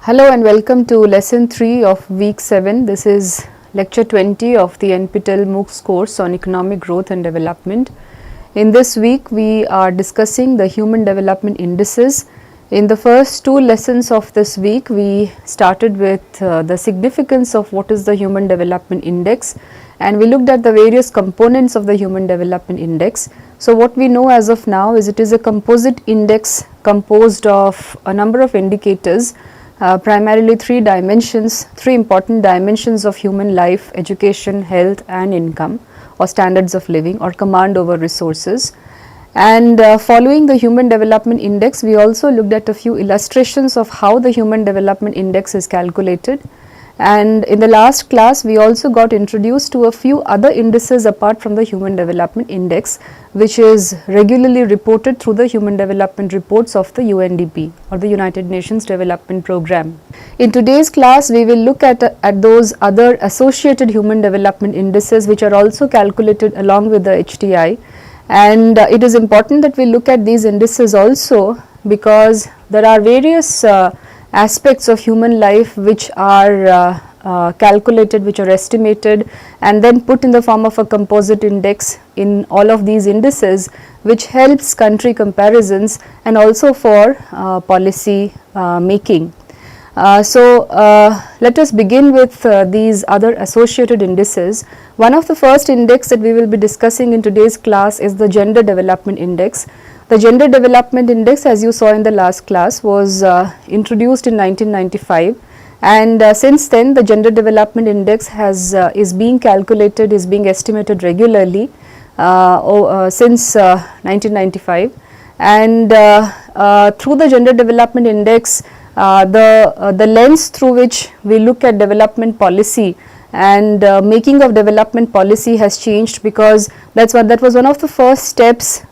Hello and welcome to lesson 3 of week 7. This is lecture 20 of the NPTEL MOOCs course on economic growth and development. In this week we are discussing the human development indices. In the first two lessons of this week we started with the significance of what is the human development index, and we looked at the various components of the human development index. So what we know as of now is it is a composite index composed of a number of indicators. Primarily three important dimensions of human life: education, health and income, or standards of living, or command over resources. And following the human development index, we also looked at a few illustrations of how the human development index is calculated. And in the last class we also got introduced to a few other indices apart from the human development index, which is regularly reported through the human development reports of the UNDP, or the United Nations Development Programme. In today's class we will look at those other associated human development indices which are also calculated along with the HDI. And it is important that we look at these indices also because there are various aspects of human life which are calculated, which are estimated and then put in the form of a composite index in all of these indices, which helps country comparisons and also for policy making. Let us begin with these other associated indices. One of the first index that we will be discussing in today's class is the Gender Development Index. The Gender Development Index, as you saw in the last class, was introduced in 1995, and since then the Gender Development Index is being calculated, is being estimated regularly since 1995. And through the Gender Development Index, the lens through which we look at development policy and making of development policy has changed, because that was one of the first steps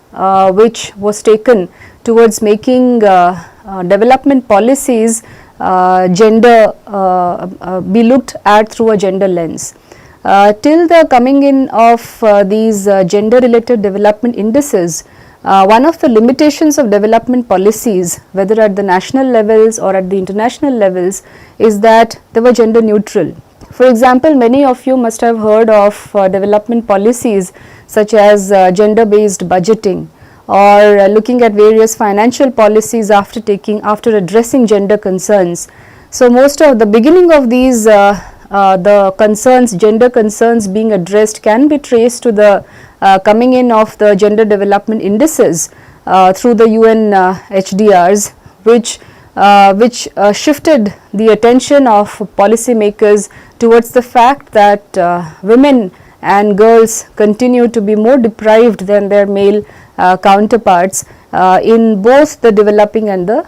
which was taken towards making development policies be looked at through a gender lens. Till the coming in of these gender related development indices, one of the limitations of development policies, whether at the national levels or at the international levels, is that they were gender neutral. For example, many of you must have heard of development policies such as gender based budgeting, or looking at various financial policies after addressing gender concerns. So most of the beginning of these the concerns, gender concerns being addressed, can be traced to the coming in of the gender development indices through the UN HDRs, which shifted the attention of policymakers towards the fact that women and girls continue to be more deprived than their male counterparts in both the developing and the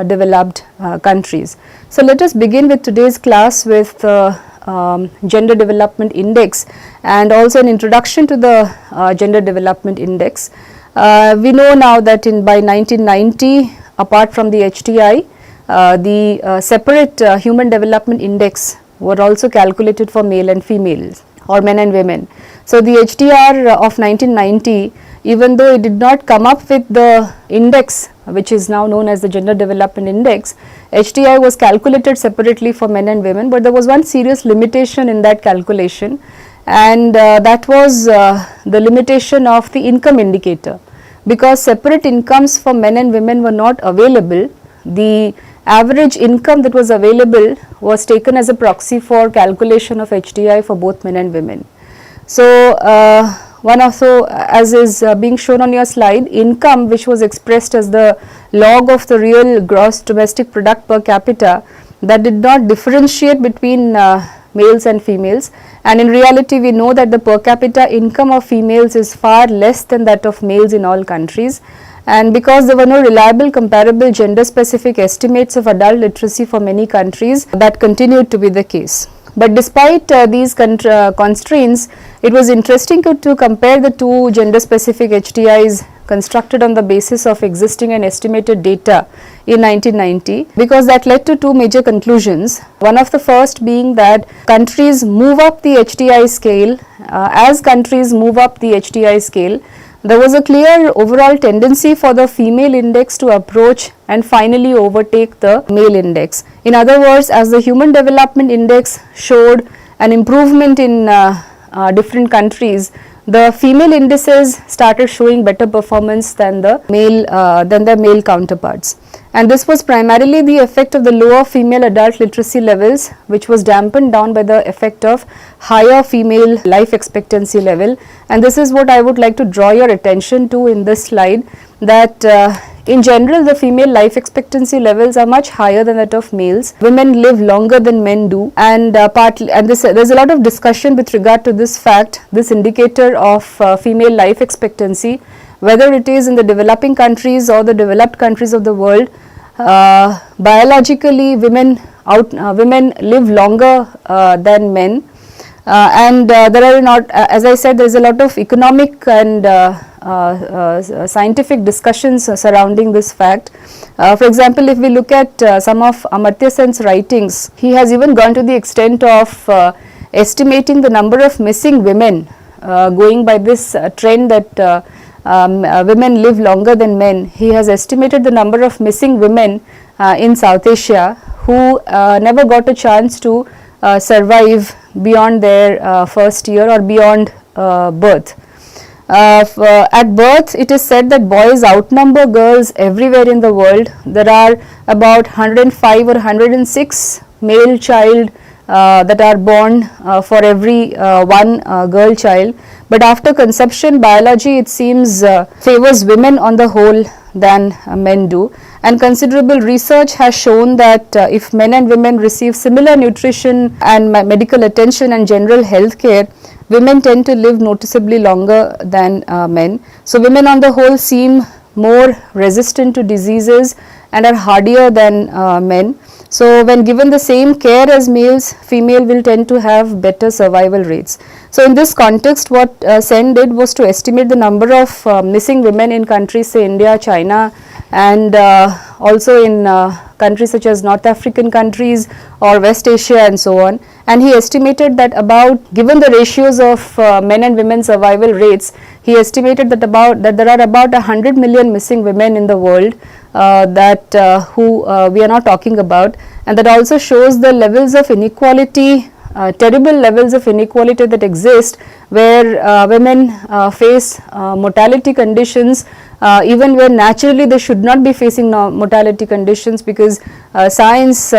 developed countries. So let us begin with today's class with Gender Development Index and also an introduction to the Gender Development Index. We know now that by 1990, apart from the HDI, the separate Human Development Index were also calculated for male and females, or men and women. So the HDR of 1990, even though it did not come up with the index which is now known as the Gender Development Index, HDI was calculated separately for men and women, but there was one serious limitation in that calculation, and that was the limitation of the income indicator. Because separate incomes for men and women were not available, the average income that was available was taken as a proxy for calculation of HDI for both men and women. So as is being shown on your slide, income, which was expressed as the log of the real gross domestic product per capita, that did not differentiate between males and females, and in reality we know that the per capita income of females is far less than that of males in all countries. And because there were no reliable comparable gender specific estimates of adult literacy for many countries, that continued to be the case. But despite these constraints, it was interesting to compare the two gender specific HDIs constructed on the basis of existing and estimated data in 1990, because that led to two major conclusions. One of the first being that countries move up the HDI scale. As countries move up the HDI scale, there was a clear overall tendency for the female index to approach and finally overtake the male index. In other words, as the Human Development Index showed an improvement in different countries, the female indices started showing better performance than the male counterparts. And this was primarily the effect of the lower female adult literacy levels, which was dampened down by the effect of higher female life expectancy level. And this is what I would like to draw your attention to in this slide, that in general the female life expectancy levels are much higher than that of males. Women live longer than men do, and there's a lot of discussion with regard to this fact, this indicator of female life expectancy, whether it is in the developing countries or the developed countries of the world. Biologically, women live longer than men, and there are not, as I said, there is a lot of economic and scientific discussions surrounding this fact. For example, if we look at some of Amartya Sen's writings, he has even gone to the extent of estimating the number of missing women, going by this trend that women live longer than men. He has estimated the number of missing women in South Asia who never got a chance to survive beyond their first year or beyond birth. At birth, it is said that boys outnumber girls everywhere in the world. There are about 105 or 106 male child that are born for every one girl child. But after conception, biology, it seems, favors women on the whole than men do. And considerable research has shown that if men and women receive similar nutrition and medical attention and general health care, women tend to live noticeably longer than men. So women on the whole seem more resistant to diseases and are hardier than men. So when given the same care as males, female will tend to have better survival rates. So in this context, what Sen did was to estimate the number of missing women in countries, say India, China, and also in countries such as North African countries or West Asia and so on. And he estimated that given the ratios of men and women survival rates, he estimated that there are about 100 million missing women in the world who we are not talking about, and that also shows the levels of inequality, terrible levels of inequality that exist, where women face mortality conditions even where naturally they should not be facing mortality conditions, because science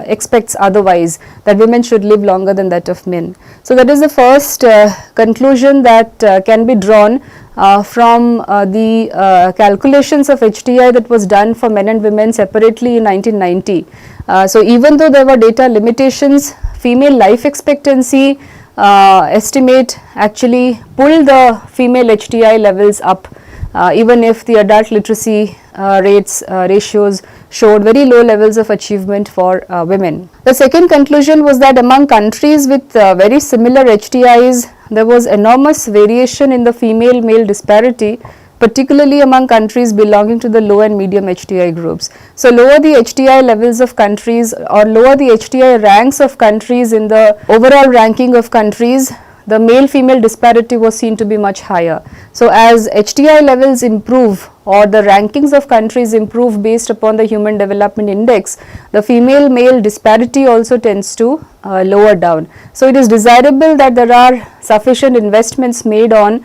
expects otherwise, that women should live longer than that of men. So that is the first conclusion that can be drawn from the calculations of HDI that was done for men and women separately in 1990. So even though there were data limitations, female life expectancy estimate actually pulled the female HDI levels up, even if the adult literacy ratios showed very low levels of achievement for women. The second conclusion was that among countries with very similar HDIs, there was enormous variation in the female-male disparity, particularly among countries belonging to the low and medium HDI groups. So lower the HDI levels of countries, or lower the HDI ranks of countries in the overall ranking of countries, the male-female disparity was seen to be much higher. So as HDI levels improve, or the rankings of countries improve based upon the Human Development Index, the female-male disparity also tends to lower down. So it is desirable that there are sufficient investments made on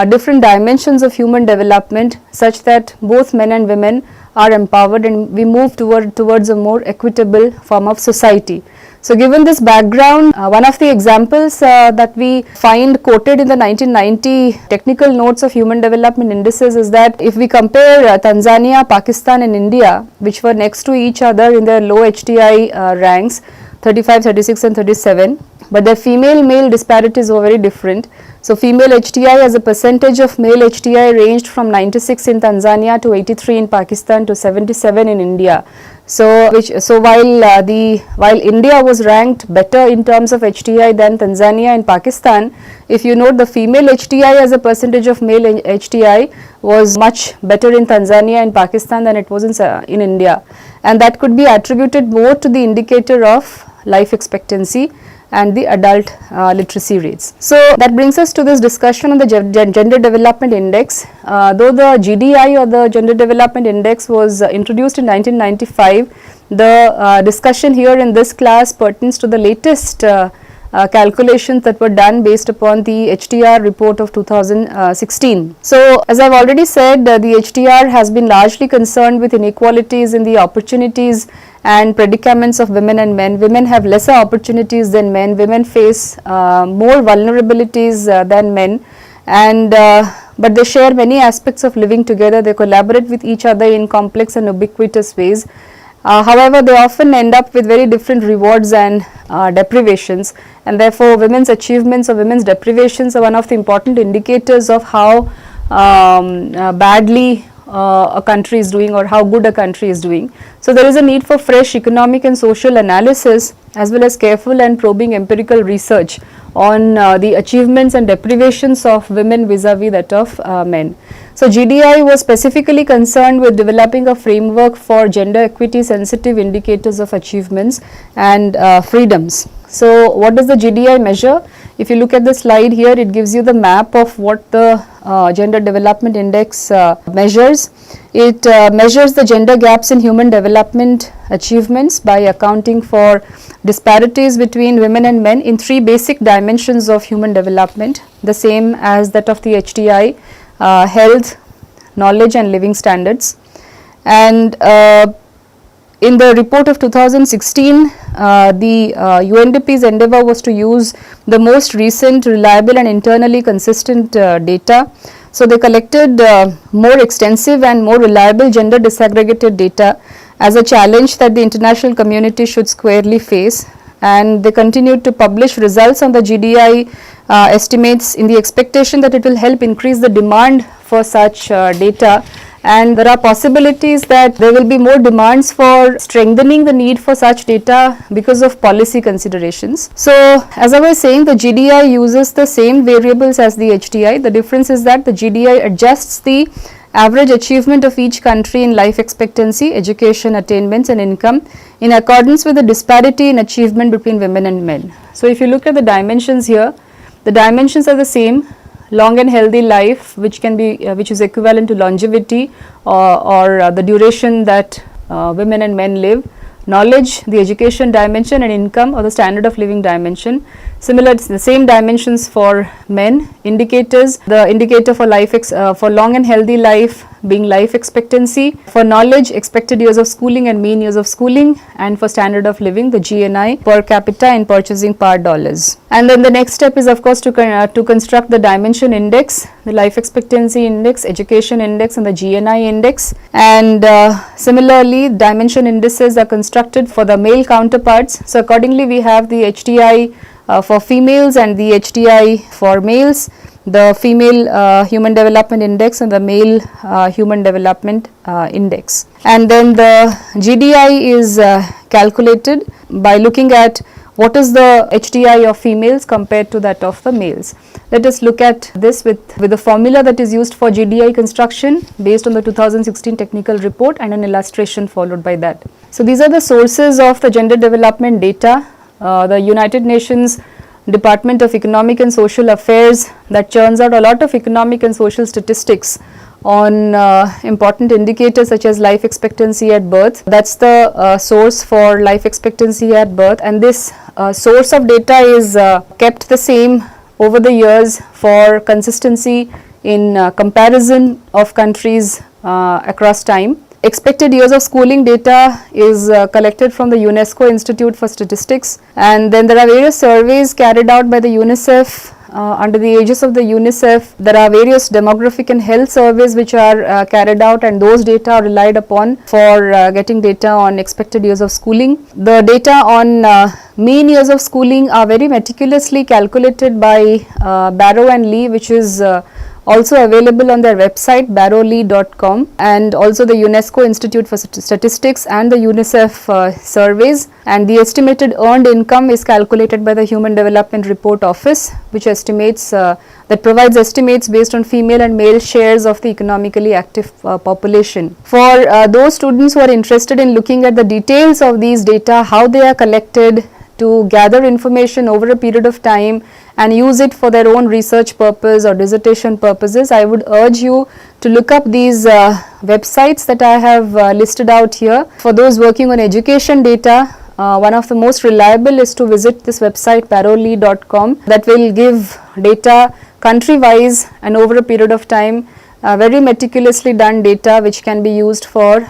different dimensions of human development, such that both men and women are empowered and we move towards a more equitable form of society. So given this background, one of the examples that we find quoted in the 1990 technical notes of human development indices is that if we compare Tanzania, Pakistan and India, which were next to each other in their low HDI ranks, 35, 36 and 37, but their female-male disparities were very different. So female HDI as a percentage of male HDI ranged from 96 in Tanzania to 83 in Pakistan to 77 in India. So while India was ranked better in terms of HDI than Tanzania and Pakistan, if you note, the female HDI as a percentage of male HDI was much better in Tanzania and Pakistan than it was in India, and that could be attributed more to the indicator of life expectancy, and the adult literacy rates. So that brings us to this discussion on the Gender Development Index. Though the GDI or the Gender Development Index was introduced in 1995, the discussion here in this class pertains to the latest calculations that were done based upon the HTR report of 2016. So, as I have already said, the HTR has been largely concerned with inequalities in the opportunities and predicaments of women and men. Women have lesser opportunities than men, women face more vulnerabilities than men, and but they share many aspects of living together. They collaborate with each other in complex and ubiquitous ways. However, they often end up with very different rewards and deprivations, and therefore women's achievements or women's deprivations are one of the important indicators of how badly a country is doing or how good a country is doing. So, there is a need for fresh economic and social analysis as well as careful and probing empirical research on the achievements and deprivations of women vis-a-vis that of men. So, GDI was specifically concerned with developing a framework for gender equity sensitive indicators of achievements and freedoms. So, what does the GDI measure? If you look at the slide here, it gives you the map of what the Gender Development Index measures. It measures the gender gaps in human development achievements by accounting for disparities between women and men in three basic dimensions of human development, the same as that of the HDI, health, knowledge and living standards. And in the report of 2016, the UNDP's endeavor was to use the most recent, reliable and internally consistent data. So, they collected more extensive and more reliable gender disaggregated data as a challenge that the international community should squarely face, and they continued to publish results on the GDI estimates in the expectation that it will help increase the demand for such data. And there are possibilities that there will be more demands for strengthening the need for such data because of policy considerations. So, as I was saying, the GDI uses the same variables as the HDI. The difference is that the GDI adjusts the average achievement of each country in life expectancy, education attainments and income in accordance with the disparity in achievement between women and men. So, if you look at the dimensions here, the dimensions are the same: long and healthy life, which can be which is equivalent to longevity or the duration that women and men live; knowledge, the education dimension; and income or the standard of living dimension. Similar, the same dimensions for men. Indicators, the indicator for life for long and healthy life being life expectancy, for knowledge expected years of schooling and mean years of schooling, and for standard of living the GNI per capita in purchasing power dollars. And then the next step is of course to construct the dimension index, the life expectancy index, education index and the GNI index. And similarly, dimension indices are constructed for the male counterparts. So, accordingly we have the HDI for females and the HDI for males, the female human development index and the male human development index. And then the GDI is calculated by looking at what is the HDI of females compared to that of the males. Let us look at this with the formula that is used for GDI construction based on the 2016 technical report and an illustration followed by that. So, these are the sources of the gender development data. The United Nations Department of Economic and Social Affairs that churns out a lot of economic and social statistics on important indicators such as life expectancy at birth. That is the source for life expectancy at birth, and this source of data is kept the same over the years for consistency in comparison of countries across time. Expected years of schooling data is collected from the UNESCO Institute for Statistics, and then there are various surveys carried out by the UNICEF. Under the aegis of the UNICEF, there are various demographic and health surveys which are carried out, and those data are relied upon for getting data on expected years of schooling. The data on mean years of schooling are very meticulously calculated by Barrow and Lee, which is also available on their website barrowlee.com, and also the UNESCO Institute for Statistics and the UNICEF surveys. And the estimated earned income is calculated by the Human Development Report Office, which estimates that provides estimates based on female and male shares of the economically active population. For those students who are interested in looking at the details of these data, how they are collected to gather information over a period of time and use it for their own research purpose or dissertation purposes, I would urge you to look up these websites that I have listed out here. For those working on education data, one of the most reliable is to visit this website paroli.com, that will give data country wise and over a period of time, very meticulously done data which can be used for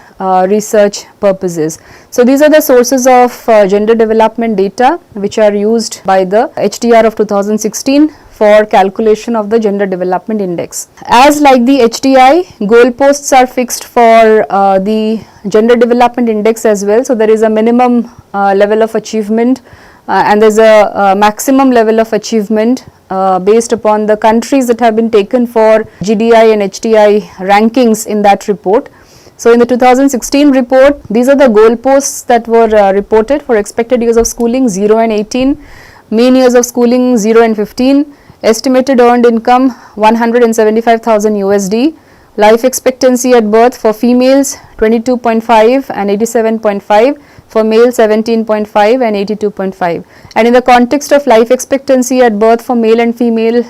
research purposes. So these are the sources of gender development data which are used by the HDR of 2016 for calculation of the gender development index. As like the HDI, goalposts are fixed for the gender development index as well. So there is a minimum level of achievement and there is a maximum level of achievement based upon the countries that have been taken for GDI and HDI rankings in that report. So in the 2016 report, these are the goalposts that were reported for expected years of schooling 0 and 18, mean years of schooling 0 and 15, estimated earned income 175,000 USD, life expectancy at birth for females 22.5 and 87.5, for male 17.5 and 82.5. And in the context of life expectancy at birth for male and female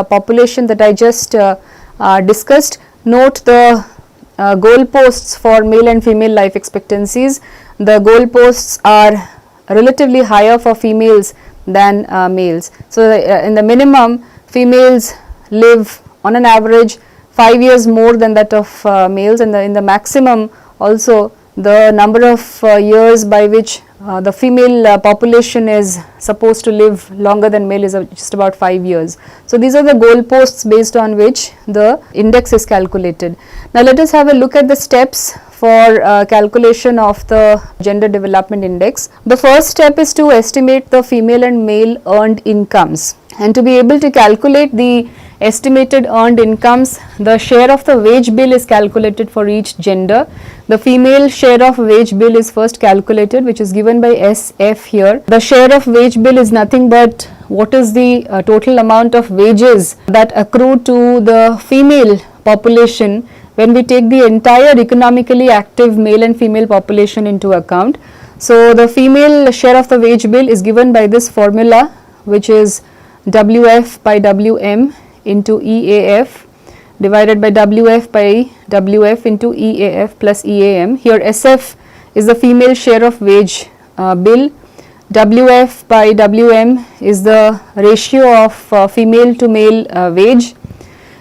population that I just discussed, note the goalposts for male and female life expectancies. The goalposts are relatively higher for females than males. So in the minimum, females live on an average 5 years more than that of males, and in the maximum also the number of years by which the female population is supposed to live longer than male is just about 5 years. So these are the goalposts based on which the index is calculated. Now let us have a look at the steps for calculation of the gender development index. The first step is to estimate the female and male earned incomes, and to be able to calculate the estimated earned incomes, the share of the wage bill is calculated for each gender. The female share of wage bill is first calculated, which is given by SF here. The share of wage bill is nothing but what is the total amount of wages that accrue to the female population when we take the entire economically active male and female population into account. So the female share of the wage bill is given by this formula, which is WF by WM into EAF divided by WF by WF into EAF plus EAM. Here SF is the female share of wage bill, WF by WM is the ratio of female to male wage,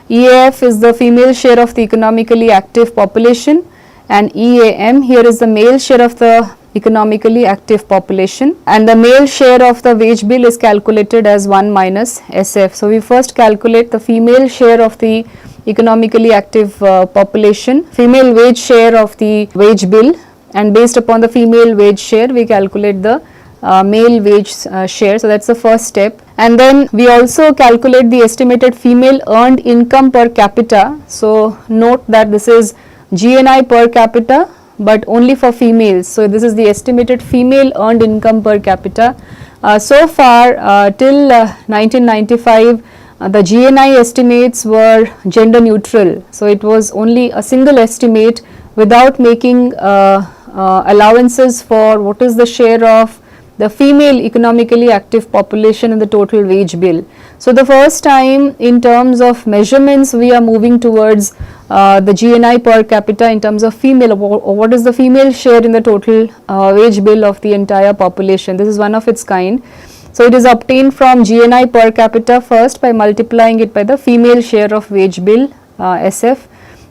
EAF is the female share of the economically active population, and EAM here is the male share of the economically active population, and the male share of the wage bill is calculated as 1 minus SF. So we first calculate the female share of the economically active population, female wage share of the wage bill, and based upon the female wage share we calculate the male wage share. So that's the first step. And then we also calculate the estimated female earned income per capita. So note that this is GNI per capita, but only for females. So this is the estimated female earned income per capita. So far till 1995, the GNI estimates were gender neutral. So it was only a single estimate without making allowances for what is the share of the female economically active population in the total wage bill. So the first time in terms of measurements we are moving towards the GNI per capita in terms of female, or what is the female share in the total wage bill of the entire population. This is one of its kind. So it is obtained from GNI per capita first by multiplying it by the female share of wage bill SF,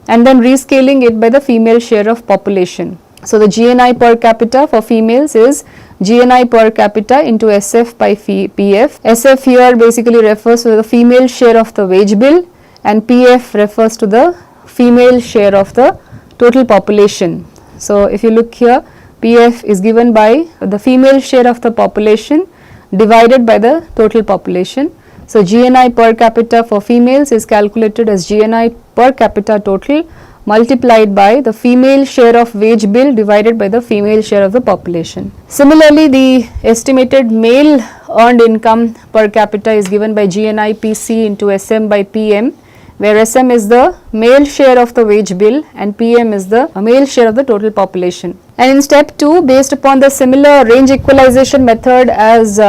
and then rescaling it by the female share of population. So the GNI per capita for females is GNI per capita into SF by PF. SF here basically refers to the female share of the wage bill, and PF refers to the female share of the total population. So if you look here, PF is given by the female share of the population divided by the total population. So GNI per capita for females is calculated as GNI per capita total multiplied by the female share of wage bill divided by the female share of the population. Similarly, the estimated male earned income per capita is given by GNI PC into SM by PM where SM is the male share of the wage bill and PM is the male share of the total population. And in step 2, based upon the similar range equalization method as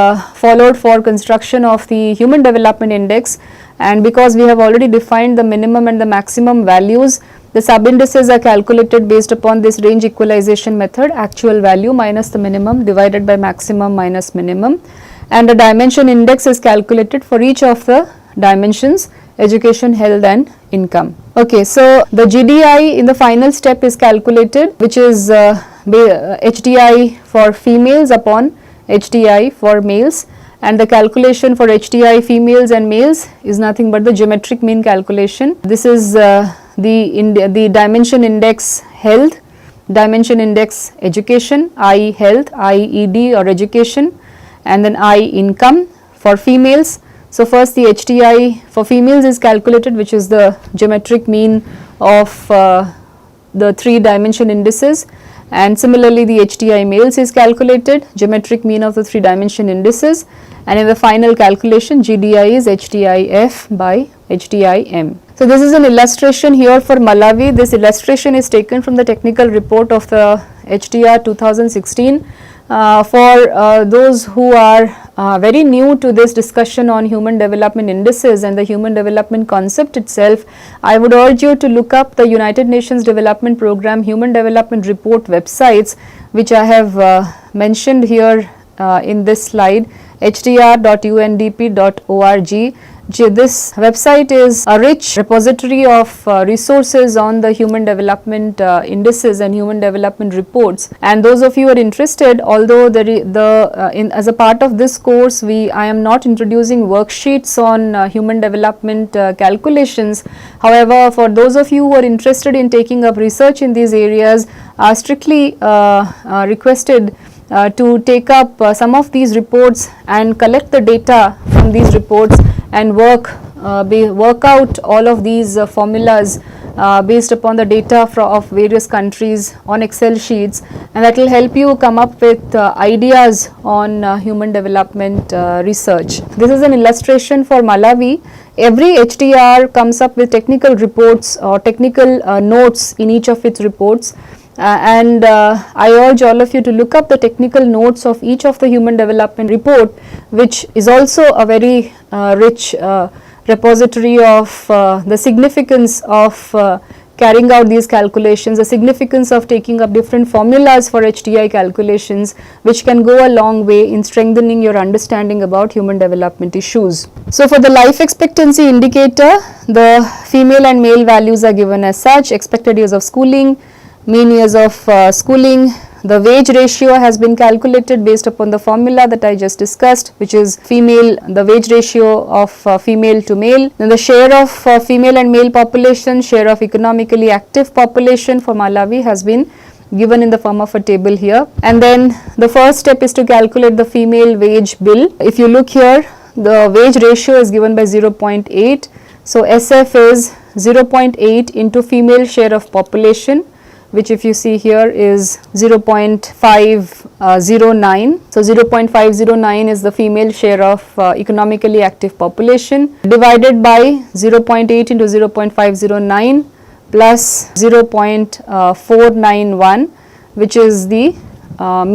followed for construction of the Human Development Index, and because we have already defined the minimum and the maximum values, the sub-indices are calculated based upon this range equalization method, actual value minus the minimum divided by maximum minus minimum, and the dimension index is calculated for each of the dimensions: education, health and income. Okay, so the GDI in the final step is calculated, which is HDI for females upon HDI for males, and the calculation for HDI females and males is nothing but the geometric mean calculation. This is the dimension index health, dimension index education, I health, I ED or education, and then I income for females. So first the HDI for females is calculated, which is the geometric mean of the 3 dimension indices, and similarly the HDI males is calculated, geometric mean of the 3 dimension indices, and in the final calculation GDI is HDIF by HDIM. So this is an illustration here for Malawi. This illustration is taken from the technical report of the HDR 2016. For those who are very new to this discussion on human development indices and the human development concept itself, I would urge you to look up the United Nations Development Programme Human Development Report websites, which I have mentioned here in this slide, hdr.undp.org. This website is a rich repository of resources on the human development indices and human development reports, and those of you who are interested, although as a part of this course I am not introducing worksheets on human development calculations. However, for those of you who are interested in taking up research in these areas, are strictly requested to take up some of these reports and collect the data from these reports and work out all of these formulas based upon the data of various countries on Excel sheets, and that will help you come up with ideas on human development research. This is an illustration for Malawi. Every HDR comes up with technical reports or technical notes in each of its reports. And I urge all of you to look up the technical notes of each of the human development report, which is also a very rich repository of the significance of carrying out these calculations, the significance of taking up different formulas for HDI calculations, which can go a long way in strengthening your understanding about human development issues. So for the life expectancy indicator, the female and male values are given as such: expected years of schooling, mean years of schooling. The wage ratio has been calculated based upon the formula that I just discussed, which is the wage ratio of female to male. Then the share of female and male population, share of economically active population for Malawi has been given in the form of a table here. And then the first step is to calculate the female wage bill. If you look here, the wage ratio is given by 0.8. So SF is 0.8 into female share of population, which if you see here is 0.509. So 0.509 is the female share of economically active population, divided by 0.8 into 0.509 plus 0.491, which is the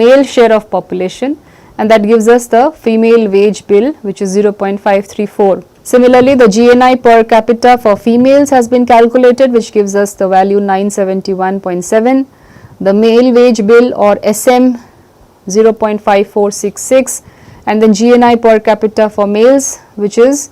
male share of population, and that gives us the female wage bill, which is 0.534. Similarly, the GNI per capita for females has been calculated, which gives us the value 971.7. The male wage bill or SM 0.5466, and then GNI per capita for males, which is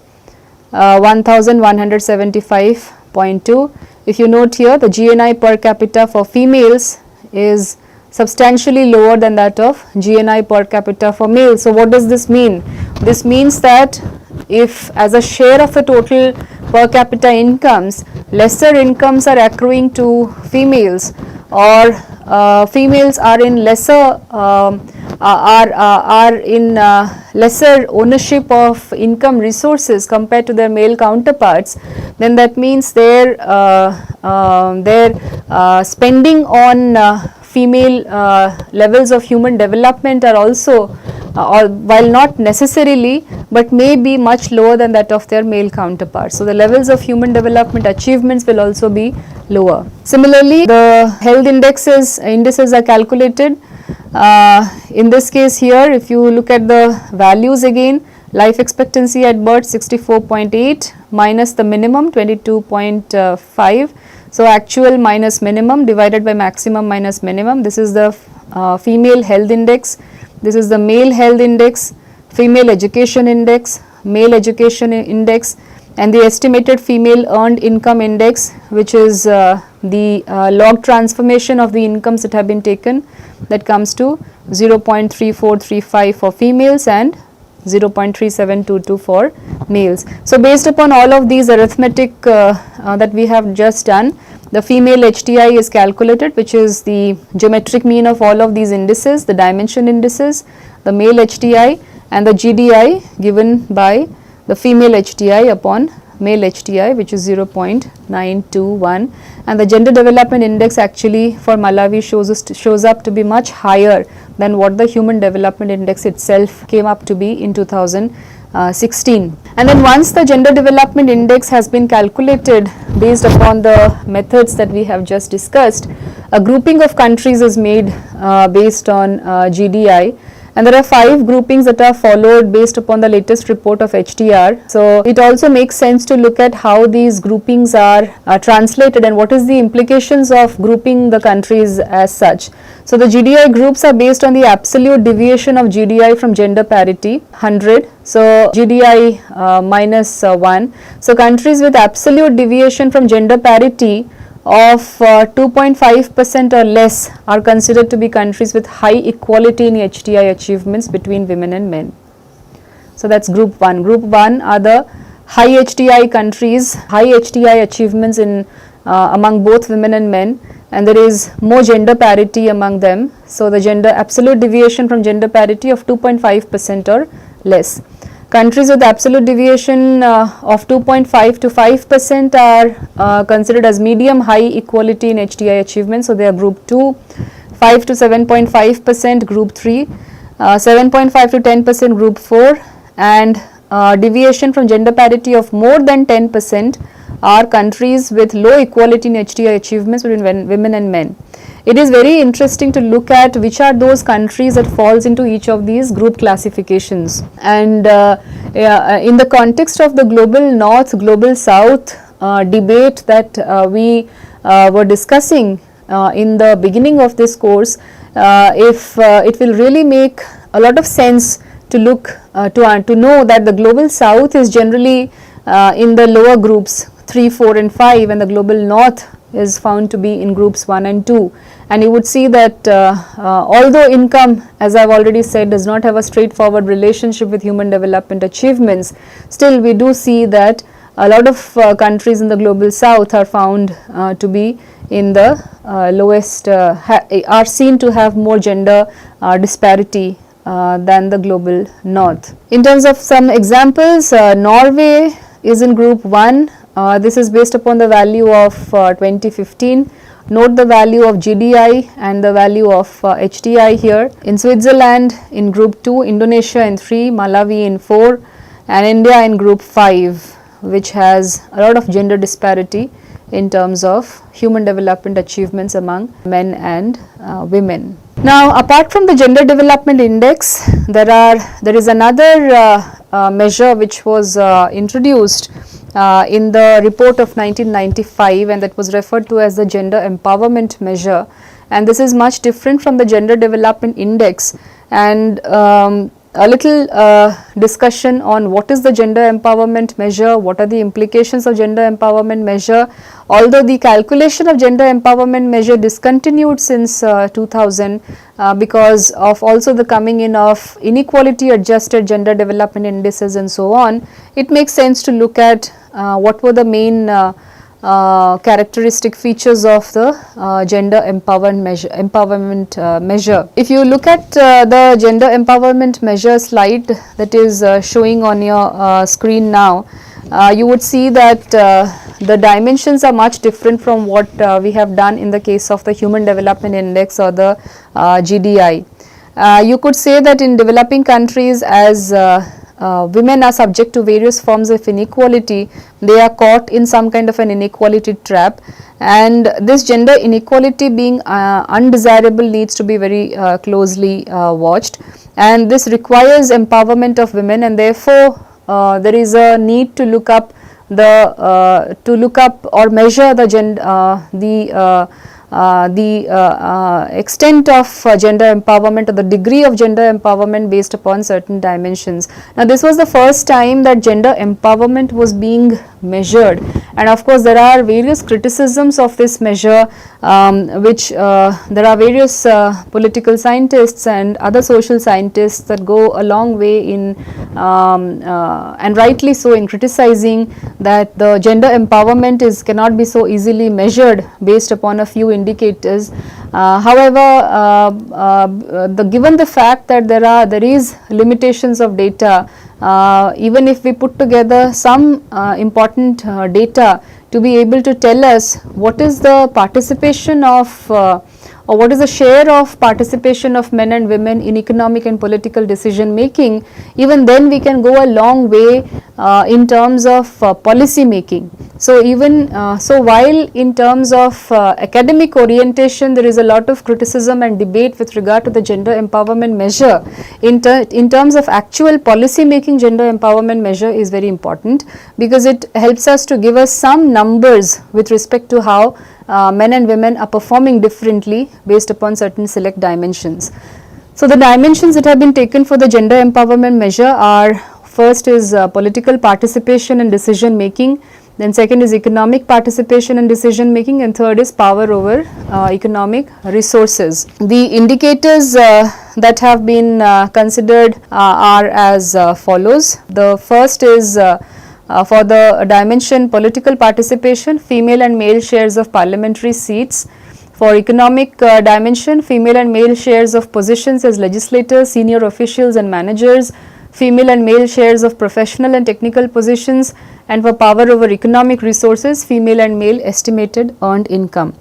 1175.2. If you note here, the GNI per capita for females is substantially lower than that of GNI per capita for males. So what does this mean? This means that if as a share of the total per capita incomes, lesser incomes are accruing to females, or females are in lesser lesser ownership of income resources compared to their male counterparts, then that means their spending on female levels of human development are also while not necessarily, but may be much lower than that of their male counterparts. So the levels of human development achievements will also be lower. Similarly, the health indices are calculated. In this case here, if you look at the values again, life expectancy at birth 64.8 minus the minimum 22.5. So actual minus minimum divided by maximum minus minimum. This is the female health index. This is the male health index, female education index, male education index, and the estimated female earned income index, which is the log transformation of the incomes that have been taken, that comes to 0.3435 for females and 0.3722 for males. So based upon all of these arithmetic that we have just done, the female HTI is calculated, which is the geometric mean of all of these indices, the dimension indices, the male HTI and the GDI given by the female HTI upon male HTI, which is 0.921, and the gender development index actually for Malawi shows up to be much higher than what the human development index itself came up to be in 2016. And then once the gender development index has been calculated based upon the methods that we have just discussed, a grouping of countries is made based on GDI. And there are 5 groupings that are followed based upon the latest report of HDR. So it also makes sense to look at how these groupings are translated and what is the implications of grouping the countries as such. So the GDI groups are based on the absolute deviation of GDI from gender parity, 100. So GDI minus 1. So countries with absolute deviation from gender parity of 2.5% or less are considered to be countries with high equality in HTI achievements between women and men. So that's group 1. Group 1 are the high HTI countries, high HTI achievements in among both women and men, and there is more gender parity among them. So the gender absolute deviation from gender parity of 2.5% or less. Countries with absolute deviation of 2.5 to 5% are considered as medium high equality in HTI achievements. So they are group 2, 5 to 7.5% group 3, 7.5 to 10% group 4, and deviation from gender parity of more than 10% are countries with low equality in HTI achievements between women and men. It is very interesting to look at which are those countries that falls into each of these group classifications. And in the context of the global north, global south debate that we were discussing in the beginning of this course, if it will really make a lot of sense to look to know that the global south is generally in the lower groups 3, 4 and 5, and the global north is found to be in groups 1 and 2. And you would see that although income, as I have already said, does not have a straightforward relationship with human development achievements, still we do see that a lot of countries in the global south are found to be in the lowest, are seen to have more gender disparity than the global north. In terms of some examples, Norway is in group 1. This is based upon the value of 2015. Note the value of GDI and the value of HTI here. In Switzerland in group 2, Indonesia in 3, Malawi in 4, and India in group 5, which has a lot of gender disparity in terms of human development achievements among men and women. Now, apart from the gender development index, there is another measure which was introduced in the report of 1995, and that was referred to as the gender empowerment measure, and this is much different from the gender development index. And a little discussion on what is the gender empowerment measure, what are the implications of gender empowerment measure. Although the calculation of gender empowerment measure discontinued since 2000 because of also the coming in of inequality adjusted gender development indices and so on, it makes sense to look at what were the main characteristic features of the gender empowerment measure. If you look at the gender empowerment measure slide that is showing on your screen now, you would see that the dimensions are much different from what we have done in the case of the Human Development Index or the GDI. You could say that in developing countries, as women are subject to various forms of inequality. They are caught in some kind of an inequality trap, and this gender inequality being undesirable needs to be very closely watched, and this requires empowerment of women, and therefore there is a need to look up or measure the extent of gender empowerment or the degree of gender empowerment based upon certain dimensions. Now, this was the first time that gender empowerment was being measured, and of course there are various criticisms of this measure, which there are various political scientists and other social scientists that go a long way in and rightly so in criticizing that the gender empowerment cannot be so easily measured based upon a few indicators. However, given the fact that there is limitations of data, even if we put together some important data to be able to tell us what is the participation of or what is the share of participation of men and women in economic and political decision making, even then we can go a long way in terms of policy making. So, even so, while in terms of academic orientation there is a lot of criticism and debate with regard to the gender empowerment measure, in terms of actual policy making, gender empowerment measure is very important, because it helps us to give us some numbers with respect to how men and women are performing differently based upon certain select dimensions. So, the dimensions that have been taken for the gender empowerment measure are: first is political participation and decision making, then second is economic participation and decision making, and third is power over economic resources. The indicators that have been considered are as follows. The first is for the dimension political participation, female and male shares of parliamentary seats. For economic dimension, female and male shares of positions as legislators, senior officials and managers, female and male shares of professional and technical positions, and for power over economic resources, female and male estimated earned income.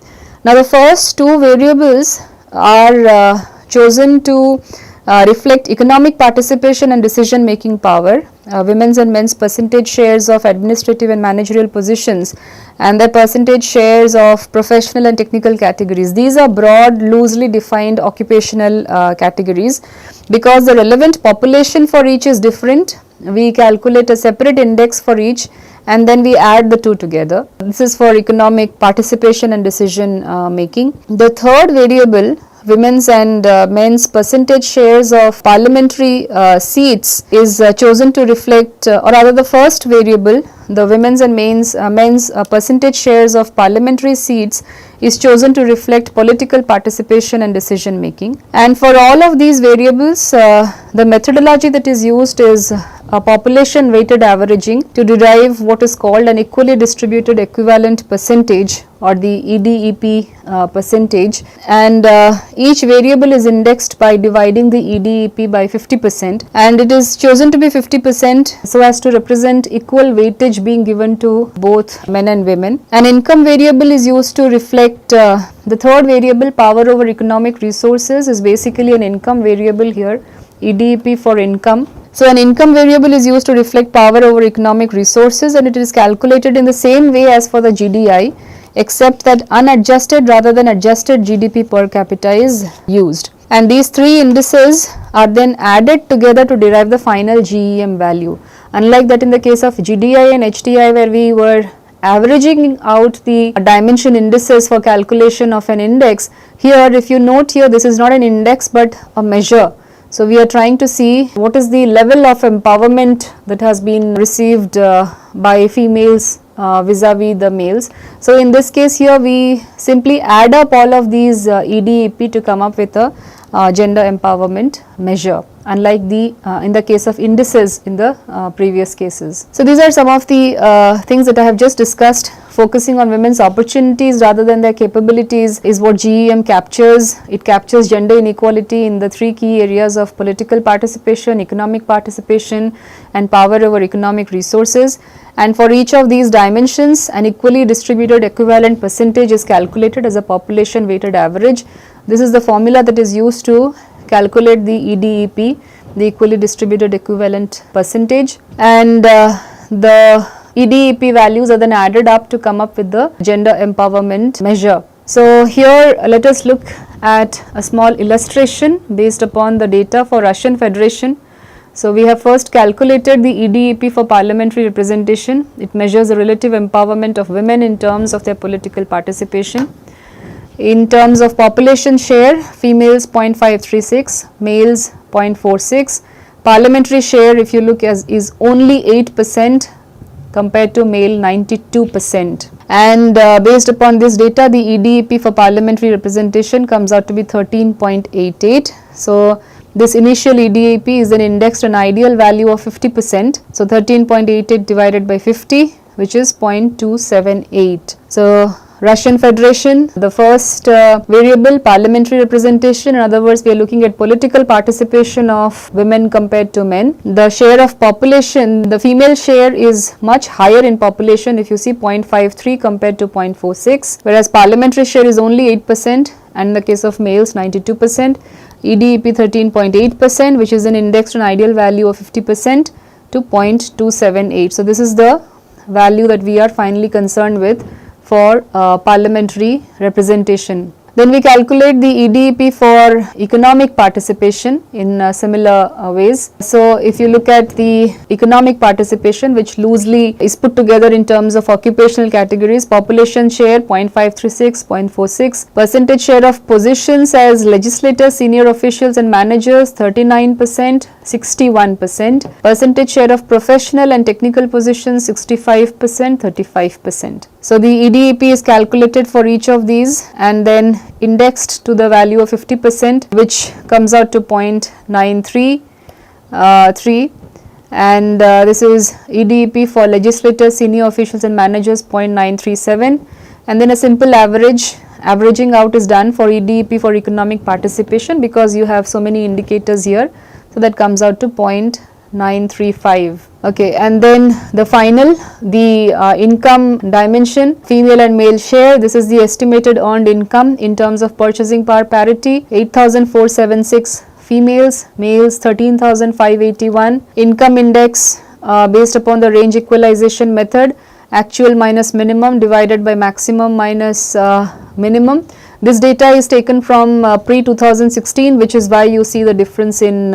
Now, the first two variables are chosen to reflect economic participation and decision making power, women's and men's percentage shares of administrative and managerial positions, and their percentage shares of professional and technical categories. These are broad, loosely defined occupational categories. Because the relevant population for each is different, we calculate a separate index for each and then we add the two together. This is for economic participation and decision making. The third variable, women's and men's percentage shares of parliamentary seats, is chosen to reflect, or rather the first variable, the women's and men's percentage shares of parliamentary seats, is chosen to reflect political participation and decision making. And for all of these variables, the methodology that is used is a population weighted averaging to derive what is called an equally distributed equivalent percentage, or the EDEP percentage, and each variable is indexed by dividing the EDEP by 50%, and it is chosen to be 50% so as to represent equal weightage being given to both men and women. An income variable is used to reflect the third variable, power over economic resources, is basically an income variable here, EDEP for income. So, an income variable is used to reflect power over economic resources, and it is calculated in the same way as for the GDI, except that unadjusted rather than adjusted GDP per capita is used. And these three indices are then added together to derive the final GEM value. Unlike that in the case of GDI and HDI, where we were averaging out the dimension indices for calculation of an index, here if you note here, this is not an index but a measure. So, we are trying to see what is the level of empowerment that has been received by females vis-a-vis the males. So, in this case here we simply add up all of these EDEP to come up with a gender empowerment measure, unlike in the case of indices in the previous cases. So, these are some of the things that I have just discussed. Focusing on women's opportunities rather than their capabilities is what GEM captures. It captures gender inequality in the three key areas of political participation, economic participation, and power over economic resources. And for each of these dimensions, an equally distributed equivalent percentage is calculated as a population weighted average. This is the formula that is used to calculate the EDEP, the equally distributed equivalent percentage, and the EDEP values are then added up to come up with the gender empowerment measure. So here let us look at a small illustration based upon the data for Russian Federation. So we have first calculated the EDEP for parliamentary representation. It measures the relative empowerment of women in terms of their political participation. In terms of population share, females 0.536, males 0.46. Parliamentary share, if you look, is only 8% compared to male 92%. And based upon this data, the EDEP for parliamentary representation comes out to be 13.88. So this initial EDEP is then indexed to an ideal value of 50%. So 13.88 divided by 50, which is 0.278. So Russian Federation, the first variable, parliamentary representation. In other words, we are looking at political participation of women compared to men. The share of population, the female share is much higher in population, if you see 0.53 compared to 0.46, whereas parliamentary share is only 8%, and in the case of males 92%. EDEP 13.8%, which is an index to an ideal value of 50% to 0.278. So this is the value that we are finally concerned with for parliamentary representation. Then we calculate the EDEP for economic participation in similar ways. So if you look at the economic participation, which loosely is put together in terms of occupational categories, population share 0.536, 0.46, percentage share of positions as legislators, senior officials and managers 39%, 61%, percentage share of professional and technical positions 65%, 35%. So the EDEP is calculated for each of these and then indexed to the value of 50%, which comes out to 0.933, and this is EDEP for legislators, senior officials and managers 0.937, and then a simple averaging out is done for EDEP for economic participation because you have so many indicators here, so that comes out to 0.935. Okay, and then the final, the income dimension, female and male share. This is the estimated earned income in terms of purchasing power parity, 8,476 females, males 13,581. Income index based upon the range equalization method, actual minus minimum divided by maximum minus minimum. This data is taken from pre-2016, which is why you see the difference in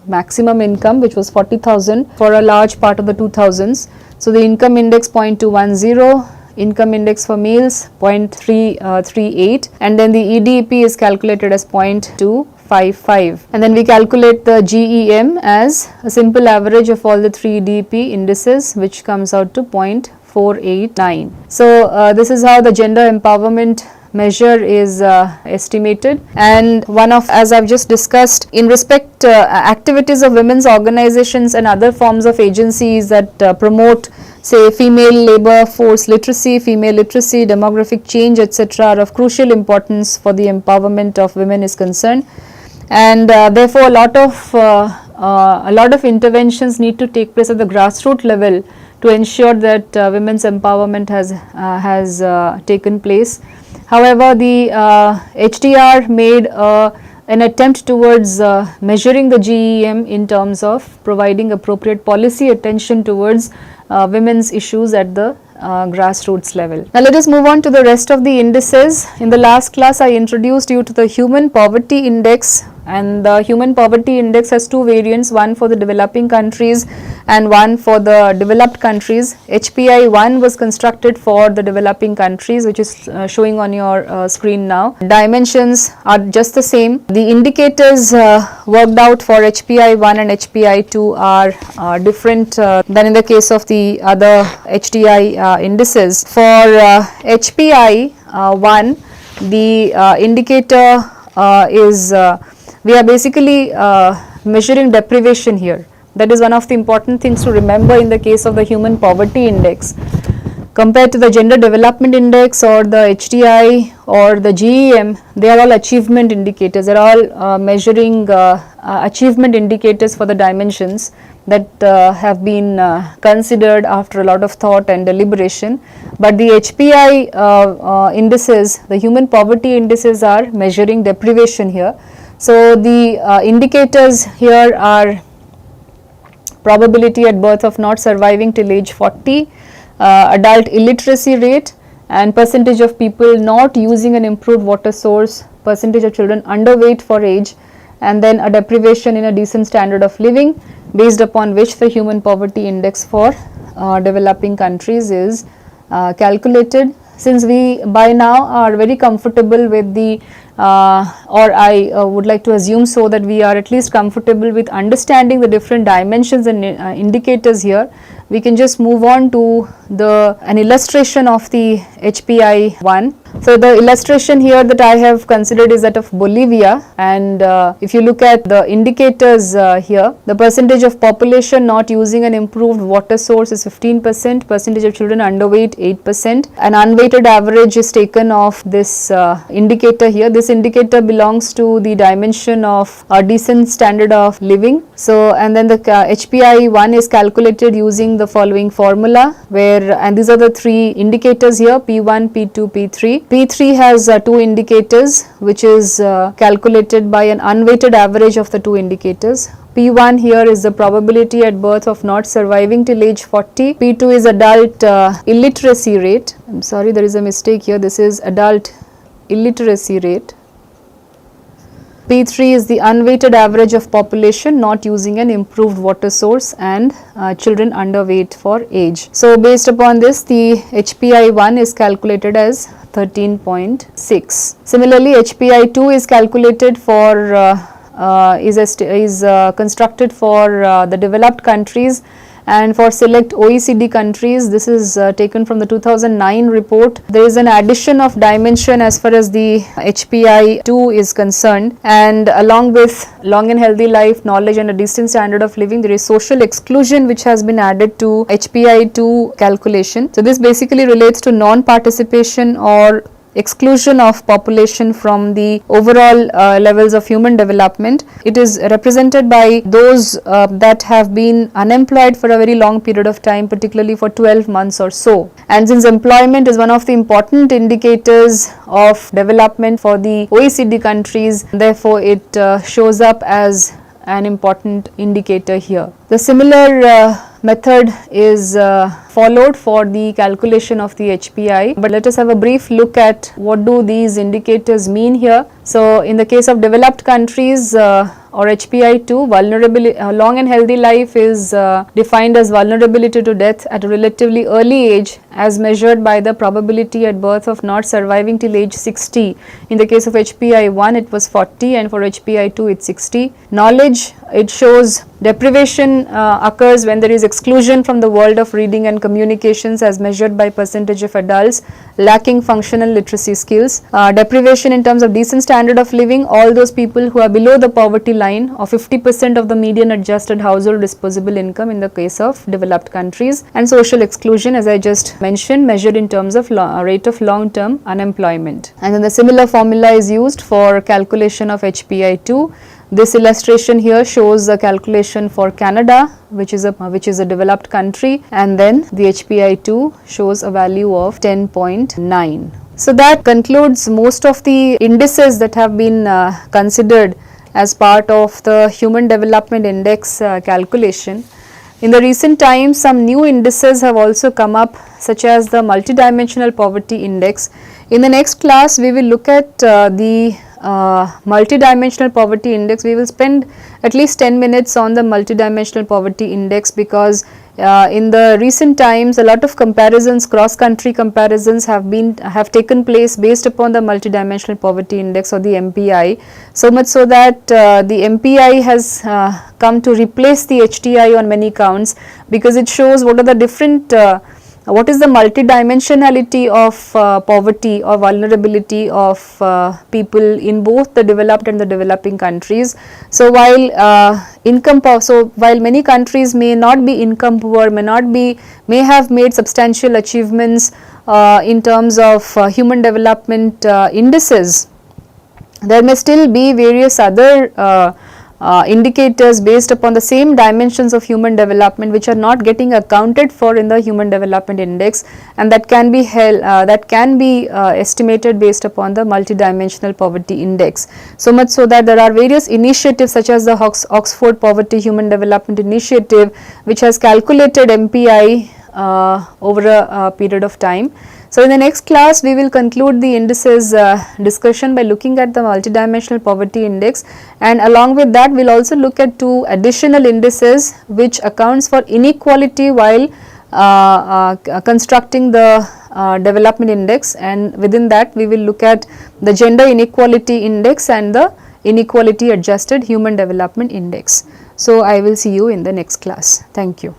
maximum income, which was 40,000 for a large part of the 2000s. So the income index 0.210, income index for males 0.338, and then the EDEP is calculated as 0.255, and then we calculate the GEM as a simple average of all the three EDEP indices, which comes out to 0.489. So this is how the gender empowerment measure is estimated, and one of, as I've just discussed, in respect activities of women's organizations and other forms of agencies that promote, say, female labor force literacy, female literacy, demographic change, etc., are of crucial importance for the empowerment of women is concerned, and therefore a lot of interventions need to take place at the grassroots level to ensure that women's empowerment has taken place. However, the HDR made an attempt towards measuring the GEM in terms of providing appropriate policy attention towards women's issues at the grassroots level. Now let us move on to the rest of the indices. In the last class I introduced you to the Human Poverty Index, and the Human Poverty Index has two variants, one for the developing countries and one for the developed countries. HPI 1 was constructed for the developing countries, which is showing on your screen now. Dimensions are just the same. The indicators worked out for HPI 1 and HPI 2 are different than in the case of the other HDI indices. For HPI 1, the indicator is we are basically measuring deprivation here. That is one of the important things to remember in the case of the Human Poverty Index. Compared to the Gender Development Index or the HDI or the GEM, they are all achievement indicators. They are all measuring achievement indicators for the dimensions that have been considered after a lot of thought and deliberation. But the HPI indices, the Human Poverty indices, are measuring deprivation here. So the indicators here are probability at birth of not surviving till age 40, adult illiteracy rate, and percentage of people not using an improved water source, percentage of children underweight for age, and then a deprivation in a decent standard of living, based upon which the human poverty index for developing countries is calculated. Since we by now are very comfortable with the or I would like to assume so that we are at least comfortable with understanding the different dimensions and indicators here, we can just move on to an illustration of the HPI 1. So the illustration here that I have considered is that of Bolivia, and if you look at the indicators here, the percentage of population not using an improved water source is 15%, percentage of children underweight 8%. An unweighted average is taken of this indicator here. This indicator belongs to the dimension of a decent standard of living. So and then the HPI 1 is calculated using the following formula, where and these are the three indicators here, P1, P2, P3. P3 has two indicators, which is calculated by an unweighted average of the two indicators. P1 here is the probability at birth of not surviving till age 40. P2 is adult illiteracy rate. I'm sorry, there is a mistake here. This is adult illiteracy rate. P3 is the unweighted average of population not using an improved water source and children underweight for age. So based upon this, the HPI 1 is calculated as 13.6. Similarly, HPI 2 is calculated for constructed for the developed countries, and for select OECD countries. This is taken from the 2009 report. There is an addition of dimension as far as the HPI 2 is concerned, and along with long and healthy life, knowledge and a decent standard of living, there is social exclusion which has been added to HPI 2 calculation. So this basically relates to non-participation or exclusion of population from the overall levels of human development. It is represented by those that have been unemployed for a very long period of time, particularly for 12 months or so. And since employment is one of the important indicators of development for the OECD countries, therefore it shows up as an important indicator here. The similar method is followed for the calculation of the HPI, but let us have a brief look at what do these indicators mean here. So in the case of developed countries or HPI 2, vulnerability, long and healthy life is defined as vulnerability to death at a relatively early age as measured by the probability at birth of not surviving till age 60. In the case of HPI 1 it was 40, and for HPI 2 it's 60. Knowledge, it shows deprivation occurs when there is exclusion from the world of reading and communications as measured by percentage of adults lacking functional literacy skills. Deprivation in terms of decent standard of living, all those people who are below the poverty line or 50% of the median adjusted household disposable income in the case of developed countries. And social exclusion, as I just mentioned, measured in terms of rate of long-term unemployment. And then the similar formula is used for calculation of HPI 2. This illustration here shows the calculation for Canada, which is a developed country, and then the HPI 2 shows a value of 10.9. So that concludes most of the indices that have been considered as part of the Human Development Index calculation. In the recent times, some new indices have also come up, such as the Multidimensional Poverty Index. In the next class, we will look at the Multidimensional Poverty Index. We will spend at least 10 minutes on the Multidimensional Poverty Index, because in the recent times a lot of comparisons, cross-country comparisons have taken place based upon the Multidimensional Poverty Index, or the MPI, so much so that the MPI has come to replace the HTI on many counts, because it shows what are the different what is the multidimensionality of poverty or vulnerability of people in both the developed and the developing countries. So while while many countries may not be income poor, may have made substantial achievements in terms of human development indices, there may still be various other indicators based upon the same dimensions of human development which are not getting accounted for in the human development index, and that can be estimated based upon the multidimensional poverty index. So much so that there are various initiatives such as the Oxford Poverty Human Development Initiative, which has calculated MPI over a period of time. So, in the next class we will conclude the indices discussion by looking at the multidimensional poverty index, and along with that we will also look at two additional indices which accounts for inequality while constructing the development index, and within that we will look at the gender inequality index and the inequality adjusted human development index. So, I will see you in the next class. Thank you.